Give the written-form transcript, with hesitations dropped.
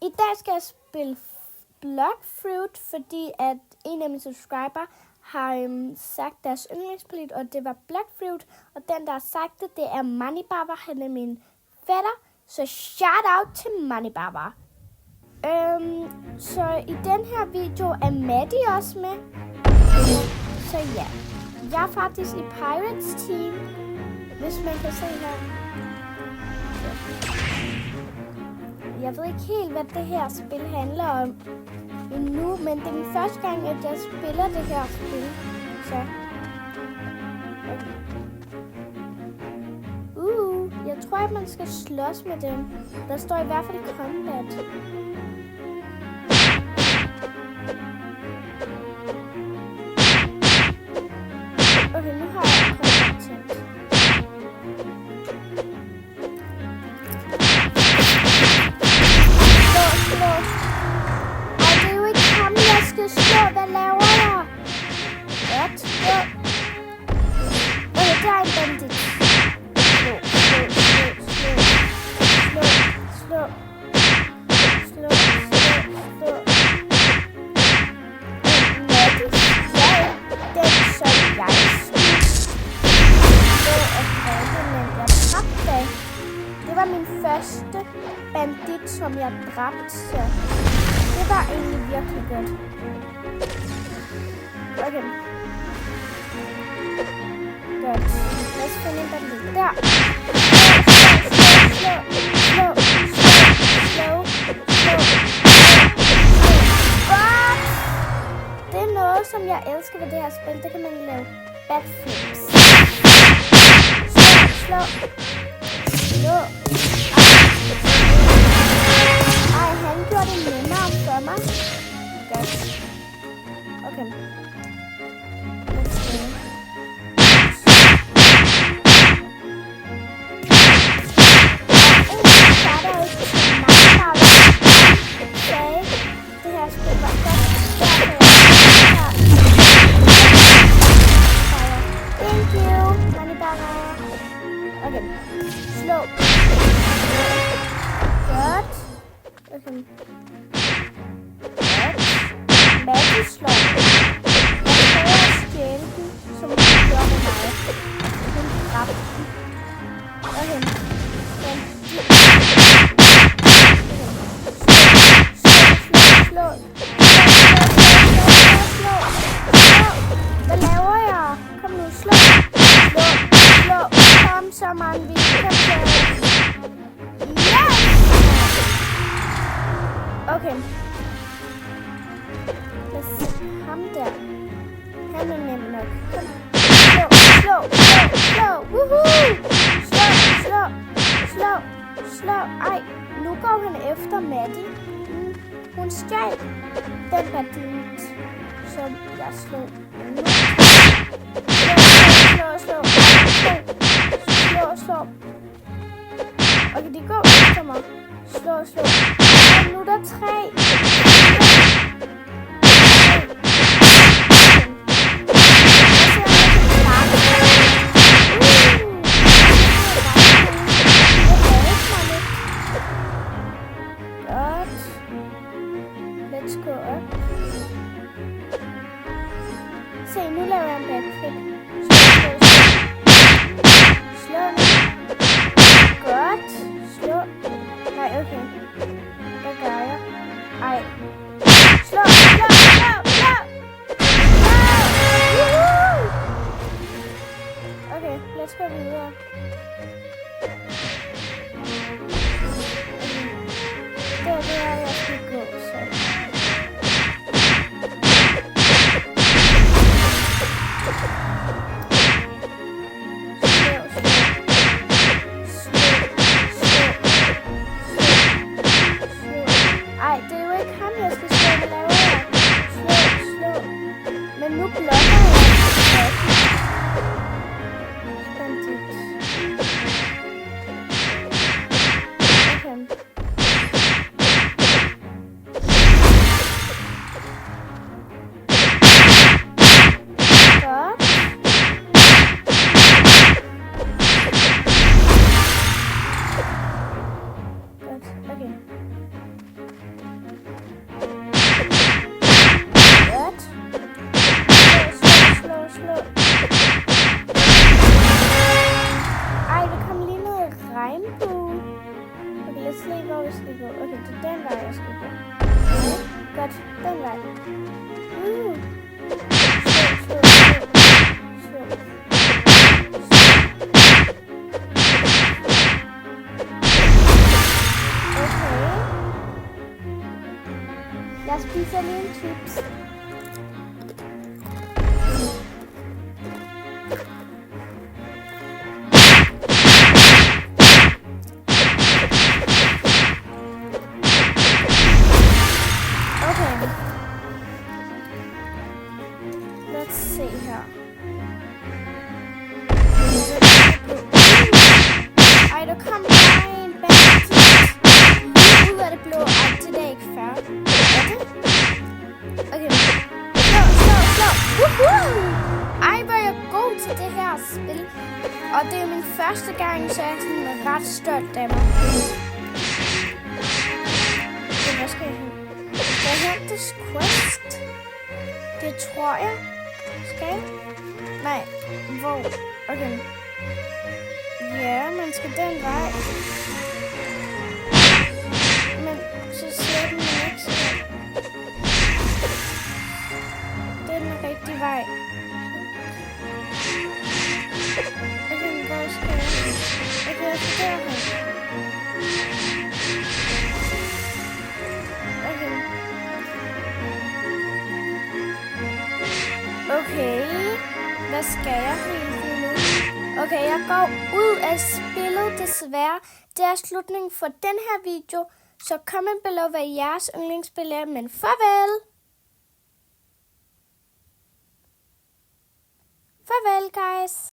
I dag skal jeg spille Blockfruit, fordi at en af mine subscriber har sagt deres yndlingsplanet, og det var Blockfruit. Og den, der har sagt det, det er Money Baba. Han er min fætter, så shout out til Money Baba. Så i den her video er Maddie også med. Så ja, jeg er faktisk i Pirates Team, hvis man kan se her. Jeg ved ikke helt, hvad det her spil handler om endnu, men det er min første gang, at jeg spiller det her spil. Så. Okay. Jeg tror, at man skal slås med dem. Der står i hvert fald combat. Okay, nu har jeg combat tændt. Slå, hvad laver jeg? What? Slå. Okay, der er en bandit. Slå. Den som jeg slå og dræbe, men jeg dræbte. Det var min første bandit, som jeg dræbte, så det var egentlig virkelig godt. Okay. Godt. Lad os finde en bandit. Der. Slå. What? Det er noget, som jeg elsker ved det her spil. Det kan man lave backflips. Slå. Ej, han gjorde det nemmere for mig. Godt. Okay. Let's go. Starter ikke til mig, okay. Det her spil var godt. Thank you, Money Baba. Okay. Slå. Godt. Okay. Maddie slår. Jeg prøver at stjæle den, som hun gjorde med mig. Hun dræbte den. Okay. Slå. Hvad laver jeg? Kom nu, slå. Kom så, man. Vi kan slå. Yes! Okay. Lad os se ham der. Han er nem nok. Kom. Slå. Woohoo! Slå. Ej, nu går han efter Maddie. Hun stjal den bandit, som jeg slog. Slå. Okay, de går efter mig. Slå. Og nu er der 3. Let's go up. Se, nu laver jeg en backflip. Slå. Godt. Slå. Nej, okay. Hvad gør jeg? Ej. Slå. Okay, let's gå videre. Det er der, jeg skal gå, så. gå. Okay, det er den vej, jeg skal gå. Godt, den vej. Okay. Jeg spiser lige en chips. Let's see her. Ej, der kom bare en bandit. Lige ud af det blå. Ej, det er ikke fair. Er det? Okay. Slå. Ej, hvor er jeg god til det her spil. Og det er min første gang, så jeg er sådan ret stolt af mig. Okay, hvad skal jeg hen? Skal jeg hen til Quest? Det tror jeg. Skal jeg? Nej. Hvor? Okay. Ja, man skal den vej. Men så ser den ikke så. Det er den rigtige vej. Okay, hvor skal jeg? Okay, jeg skal derhen. Okay, hvad skal jeg helt nu? Okay, jeg går ud af spillet desværre. Det er slutningen for den her video. Så comment below, hvad jeres yndlingsspil er. Men farvel! Farvel, guys!